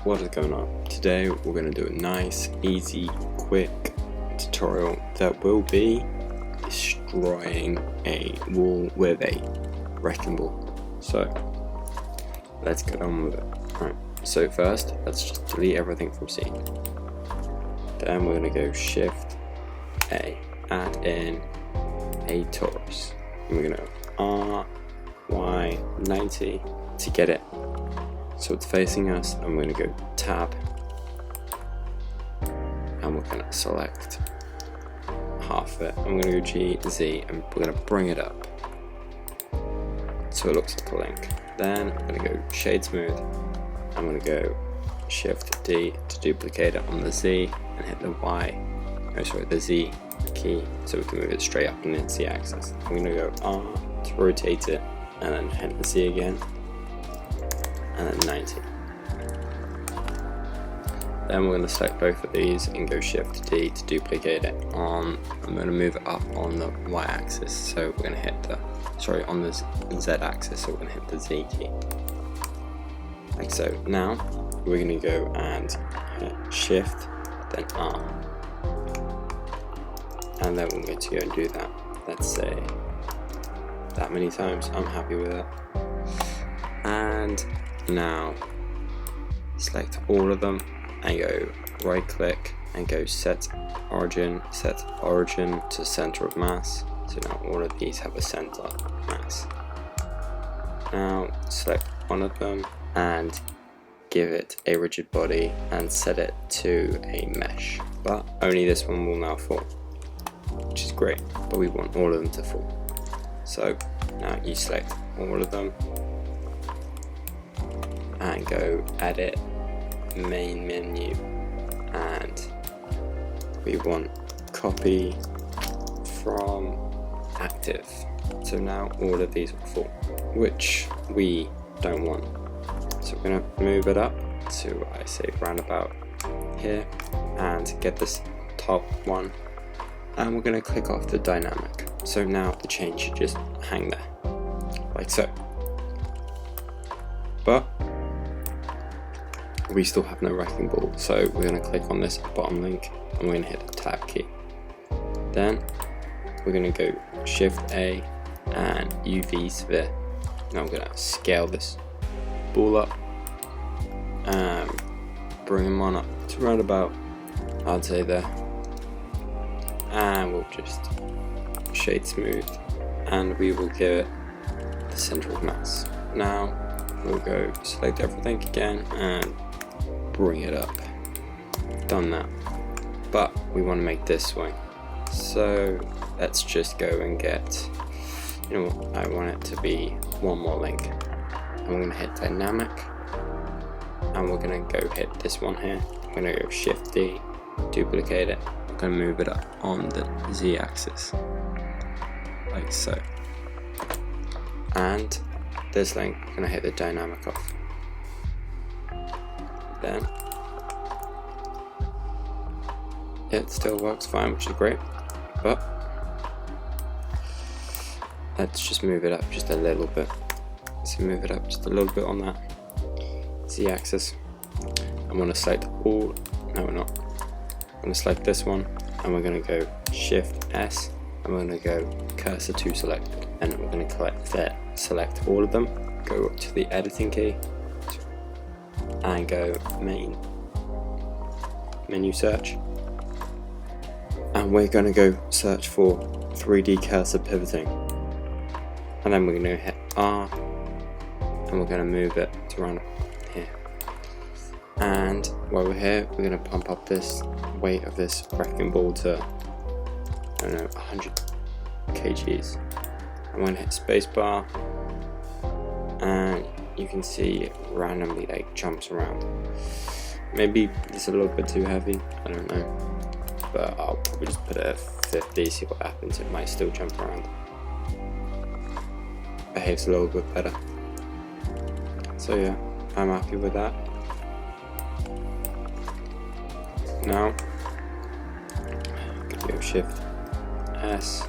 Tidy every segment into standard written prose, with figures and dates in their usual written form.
what is going on? Today we're going to do a nice, easy, quick tutorial that will be destroying a wall with a wrecking ball. So let's get on with it. Right, so first let's just delete everything from scene. Then we're going to go Shift A, add in a torus. And we're going to R, Y, 90 to get it so it's facing us, and we're going to go Tab, and we're going to select half of it, and we're going to go G, Z, and we're going to bring it up so it looks like a link. Then I'm going to go Shade Smooth. I'm going to go Shift D to duplicate it on the Z and hit the Z key so we can move it straight up on the Z axis. I'm going to go R to rotate it, and then hit the Z again, and then 90. Then we're going to select both of these and go Shift D to duplicate it on. I'm going to move it up on the Y axis, so we're going to hit on the Z axis, so we're going to hit the Z key, like so. Now we're going to go and hit Shift, then R, and then we're going to go and do that. Let's say that many times. I'm happy with it. And now select all of them and go right click and go set origin to center of mass. So now all of these have a center mass. Now select one of them and give it a rigid body and set it to a mesh, but only this one will now fall, which is great, but we want all of them to fall. So now you select all of them and go edit, main menu, and we want copy from active. So now all of these will fall, which we don't want. So we're going to move it up to, I say, round about here, and get this top one, and we're going to click off the dynamic. So now the chain should just hang there, like so. But we still have no wrecking ball, so we're going to click on this bottom link and we're going to hit the tab key. Then we're going to go Shift A and UV sphere. Now I'm going to scale this ball up and bring them on up to around about, I'd say there, and we'll just Shade Smooth and we will give it the center of mass. Now we'll go select everything again and bring it up. Done that, but we want to make this swing, so let's just go and get, you know what, I want it to be one more link, and we're going to hit dynamic, and we're going to go hit this one here. I'm going to go Shift D, duplicate it, I'm going to move it up on the Z axis, like so, and this link I'm going to hit the dynamic off. Then it still works fine, which is great, but let's just move it up just a little bit. So move it up just a little bit on that Z axis. I'm going to select all, no we're not, I'm going to select this one, and we're going to go Shift S, and we're going to go cursor to selected, and we're going to select all of them, go up to the editing key and go menu search, and we're going to go search for 3D cursor pivoting, and then we're going to hit R and we're going to move it to around here, and while we're here we're going to pump up this weight of this wrecking ball to, I don't know, 100 kgs. I'm going to hit spacebar, and you can see it randomly like jumps around. Maybe it's a little bit too heavy, I don't know, but I'll probably just put it at 50, see what happens. It might still jump around. Behaves a little bit better. So yeah, I'm happy with that. Now I'm gonna go Shift S,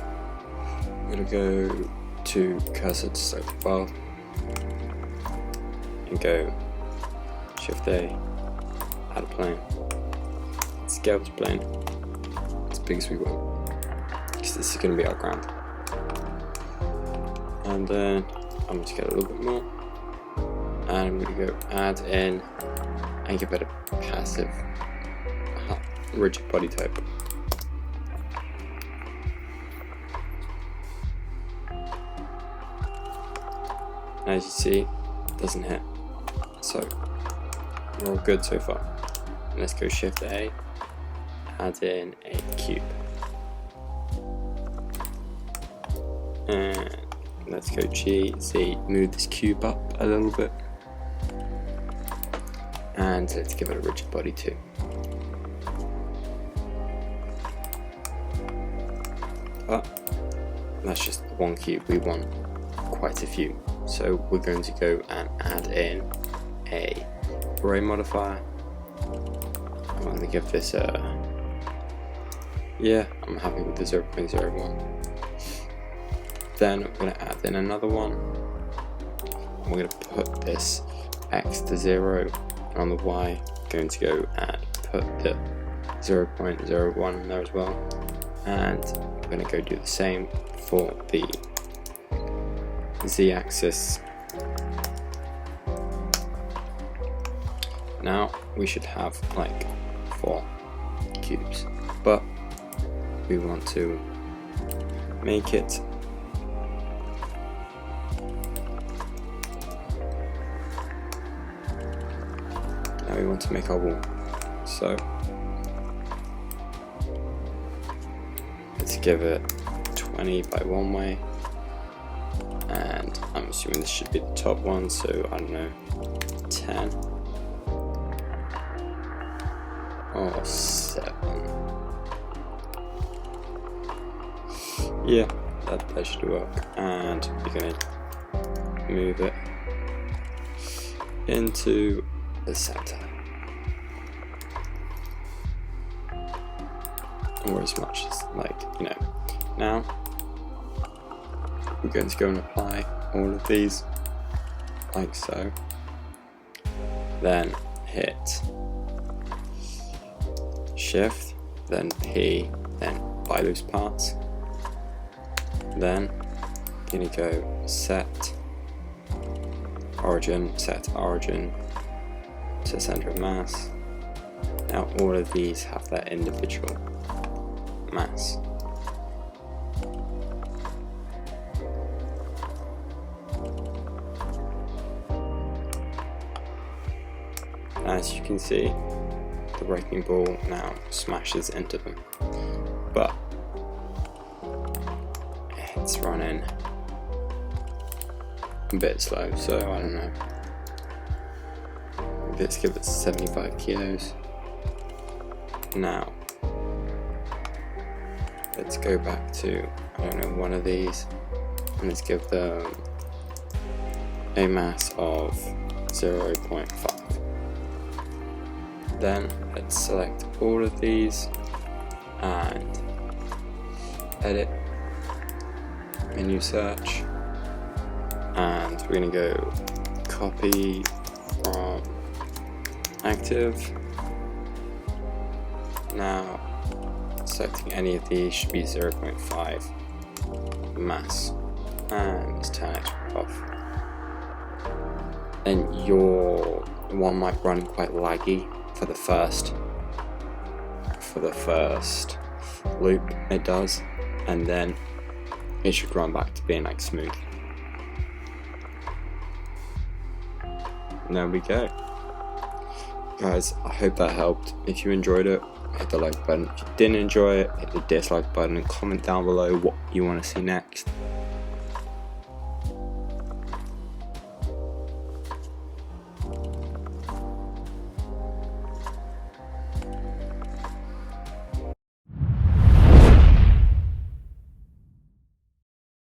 I'm gonna go to cursor to select file and go Shift A, add a plane. Scale this plane as big as we want, because this is going to be our ground. And then I'm going to get a little bit more, and I'm going to go add in and give it a passive rigid body type. And as you see, it doesn't hit, so we're all good so far. And let's go Shift A, add in a cube, and let's go G, Z, move this cube up a little bit, and let's give it a rigid body too. But that's just one cube, we want quite a few, so we're going to go and add in a array modifier. I'm going to give this a, yeah, I'm happy with the 0.01. Then I'm going to add in another one. I'm going to put this x to 0, and on the y, I'm going to go and put the 0.01 in there as well. And I'm going to go do the same for the z-axis. Now we should have like 4 cubes, but we want to make it now we want to make our wall, so let's give it 20 by one way, and I'm assuming this should be the top one, so I don't know, 10 or 7. Yeah, that should work. And we're going to move it into the center, or as much as, like, you know. Now we're going to go and apply all of these like so, then hit Shift, then P, then by those parts, then you're going to go set origin to center of mass. Now all of these have their individual mass. As you can see, the wrecking ball now smashes into them, but it's running a bit slow, so I don't know. Let's give it 75 kilos. Now let's go back to, I don't know, one of these, and let's give them a mass of 0.5. Then let's select all of these and edit, menu search, and we're going to go copy from active. Now selecting any of these should be 0.5 mass, and let's turn it off. And your one might run quite laggy for the first loop, it does, and then it should run back to being like smooth. And there we go, guys. I hope that helped. If you enjoyed it, hit the like button. If you didn't enjoy it, hit the dislike button, and comment down below what you want to see next.